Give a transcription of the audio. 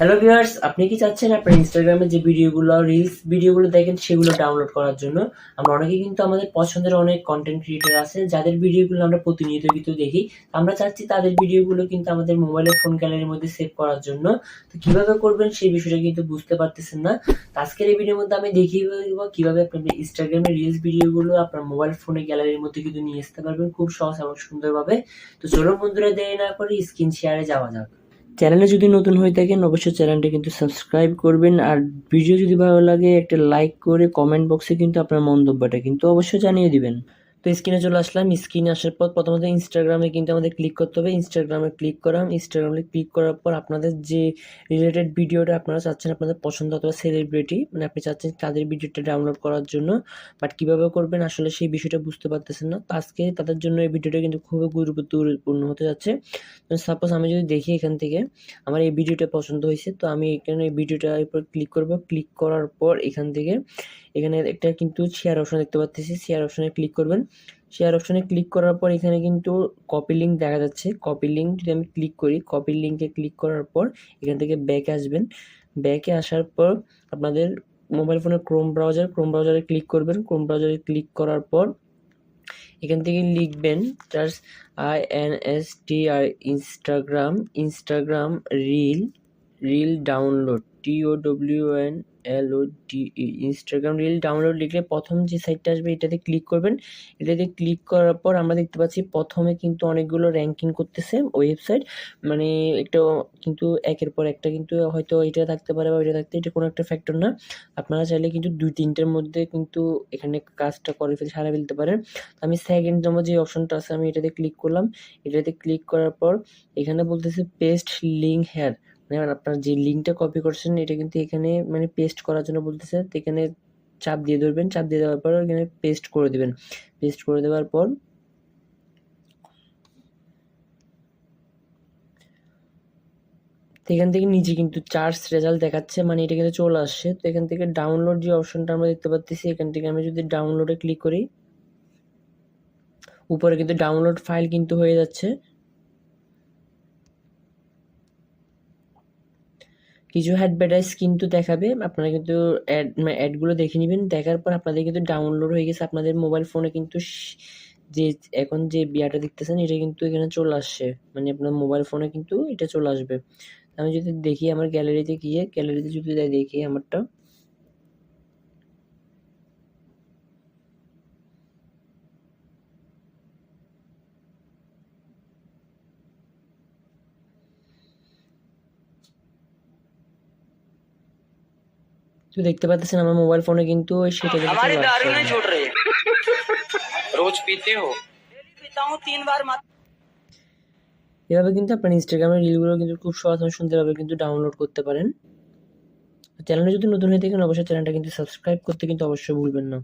Hello viewers, আপনি কি চাচ্ছেন আপনার ইনস্টাগ্রামে যে ভিডিওগুলো রিলস ভিডিওগুলো দেখেন সেগুলো ডাউনলোড করার জন্য? আমরা অনেকেই কিন্তু আমাদের পছন্দের অনেক কন্টেন্ট ক্রিয়েটর আছে যাদের ভিডিওগুলো আমরা প্রতিনিয়ত কিন্তু দেখি। আমরা চাচ্ছি তাদের ভিডিওগুলো কিন্তু আমাদের মোবাইলের ফোন গ্যালারির মধ্যে সেভ করার জন্য। তো কিভাবে করবেন সেই বিষয়টা কিন্তু বুঝতে পারতেছেন না। তো আজকের এই ভিডিওর মধ্যে আমি দেখিয়ে দেব কিভাবে আপনি ইনস্টাগ্রামে রিলস ভিডিওগুলো আপনার মোবাইল ফোনে গ্যালারির মধ্যে কিন্তু নিয়ে আসতে পারবেন খুব সহজ এবং সুন্দরভাবে। তো চলুন বন্ধুরা, দেরি না করে স্ক্রিন শেয়ারে যাওয়া যাক। চ্যানেলে যদি নতুন হয়ে থাকেন অবশ্যই চ্যানেলটি কিন্তু সাবস্ক্রাইব করবেন, আর ভিডিও যদি ভালো লাগে একটা লাইক করে কমেন্ট বক্সে কিন্তু আপনার মন্তব্যটা কিন্তু অবশ্যই জানিয়ে দিবেন। তো স্ক্রিনে চলে আসলাম। স্ক্রিনে আসার পর প্রথমত ইনস্টাগ্রামে কিন্তু আমাদের ক্লিক করতে হবে। ইনস্টাগ্রামে ক্লিক করাম। ইনস্টাগ্রামে ক্লিক করার পর আপনাদের যে রিলেটেড ভিডিওটা আপনারা চাচ্ছেন, আপনাদের পছন্দ অথবা সেলিব্রিটি মানে আপনি চাচ্ছেন তাদের ভিডিওটা ডাউনলোড করার জন্য, বাট কীভাবে করবেন আসলে সেই বিষয়টা বুঝতে পারতেছেন না। তো আজকে তাদের জন্য এই ভিডিওটা কিন্তু খুবই গুরুত্বপূর্ণ হতে যাচ্ছে। সাপোজ আমি যদি দেখি এখান থেকে আমার এই ভিডিওটা পছন্দ হয়েছে, তো আমি এখানে এই ভিডিওটার উপর ক্লিক করব। ক্লিক করার পর এখান থেকে এখানে একটা কিন্তু শেয়ার অপশন দেখতে পাচ্ছি। শেয়ার অপশনে ক্লিক করবেন। শেয়ার অপশনে ক্লিক করার পর এখানে কিন্তু কপি লিঙ্ক দেখা যাচ্ছে। কপি লিঙ্ক যদি আমি ক্লিক করি, কপি লিঙ্কে ক্লিক করার পর এখান থেকে ব্যাকে আসবেন। ব্যাকে আসার পর আপনাদের মোবাইল ফোনের ক্রোম ব্রাউজারে ক্লিক করবেন। ক্রোম ব্রাউজারে ক্লিক করার পর এখান থেকে লিখবেন just INSTR Instagram reel download TOWNLOAD Instagram reel download লিখলে প্রথম যে সাইটটা আসবে এটাতে ক্লিক করবেন। এটাতে ক্লিক করার পর আমরা দেখতে পাচ্ছি প্রথমে কিন্তু অনেকগুলো র্যাঙ্কিং করতেছে ওয়েবসাইট, মানে একটা কিন্তু একের পর একটা কিন্তু হয়তো এটা থাকতে পারে বা এটা থাকতে, এটা কোনো একটা ফ্যাক্টর না। আপনারা চাইলে কিন্তু 2-3টের মধ্যে কিন্তু এখানে কাজটা করে সারা ফেলতে পারেন। আমি সেকেন্ড নম্বর যে অপশনটা আছে আমি এটাতে ক্লিক করলাম। এটাতে ক্লিক করার পর এখানে বলতেছে পেস্ট লিঙ্ক হেয়ার, মানে আপনার যে লিঙ্কটা কপি করছেন এটা কিন্তু এখানে মানে পেস্ট করার জন্য বলতেছে। তো এখানে চাপ দিয়ে ধরবেন। চাপ দিয়ে দেওয়ার পর এখানে পেস্ট করে দেবেন। পেস্ট করে দেওয়ার পর এখান থেকে নিচে কিন্তু চার্জ রেজাল্ট দেখাচ্ছে, মানে এটা কিন্তু চলে আসছে। তো এখান থেকে ডাউনলোড যে অপশনটা আমরা দেখতে পাচ্ছি, এখান থেকে আমি যদি ডাউনলোডে ক্লিক করি, উপরে কিন্তু ডাউনলোড ফাইল কিন্তু হয়ে যাচ্ছে। কিছু অ্যাডভার্টাইজ কিন্তু দেখাবে, আপনারা কিন্তু অ্যাডগুলো দেখে নেবেন। দেখার পর আপনাদের কিন্তু ডাউনলোড হয়ে গেছে আপনাদের মোবাইল ফোনে, কিন্তু যে এখন যে বিয়াটা দেখতেছেন এটা কিন্তু এখানে চলে আসছে, মানে আপনার মোবাইল ফোনে কিন্তু এটা চলে আসবে। আমি যদি দেখি আমার গ্যালারিতে গিয়ে, গ্যালারিতে যদি দেখি আমারটা, তো দেখতে পাচ্ছেন আমার মোবাইল ফোনে কিন্তু সেটা চলে আসছে। रोज पीते हो? पीता हूँ 3 बार। এভাবে কিন্তু আপনার ইনস্টাগ্রামের রিলগুলো কিন্তু খুব সহজ এবং সুন্দরভাবে কিন্তু ডাউনলোড করতে পারেন। চ্যানেলে যদি নতুন হয়ে থাকেন অবশ্যই চ্যানেলটা কিন্তু সাবস্ক্রাইব করতে কিন্তু অবশ্যই ভুলবেন না।